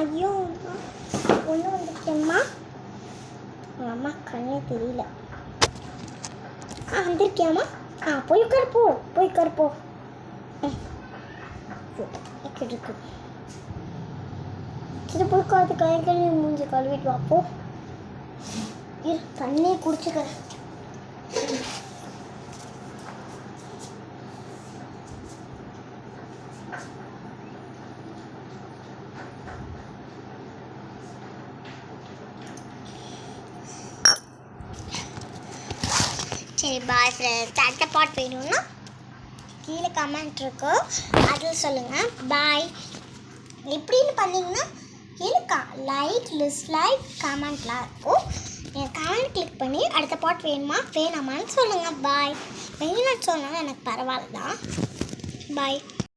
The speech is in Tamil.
ஐயோ ஒன்று வந்துருக்கேம்மா. உங்கள் அம்மா கண்ணே தெரியல. வந்திருக்கியாம்மா? போய் உட்காருப்போ, போய் உட்காருப்போ. இருக்கு சரி, போய் உட்காந்து கை கழுவி மூஞ்சி கழுவிட்டு வாப்போ. இரு தண்ணியை குடிச்சுக்கிறேன். சரி பாய் ஃப்ரெண்ட்ஸ். அடுத்த பாட் வேணும்னா கீழே கமெண்ட் இருக்கு, அதில் சொல்லுங்கள். பாய். எப்படின்னு பண்ணிங்கன்னா கீழே டிஸ்லைக் கமெண்ட்லாம் இருக்கும். என் கமெண்ட் கிளிக் பண்ணி அடுத்த பாட் வேணுமா வேணாமான்னு சொல்லுங்கள். பாய். வேணும்னு சொன்னாலும் எனக்கு பரவாயில்ல தான். பாய்.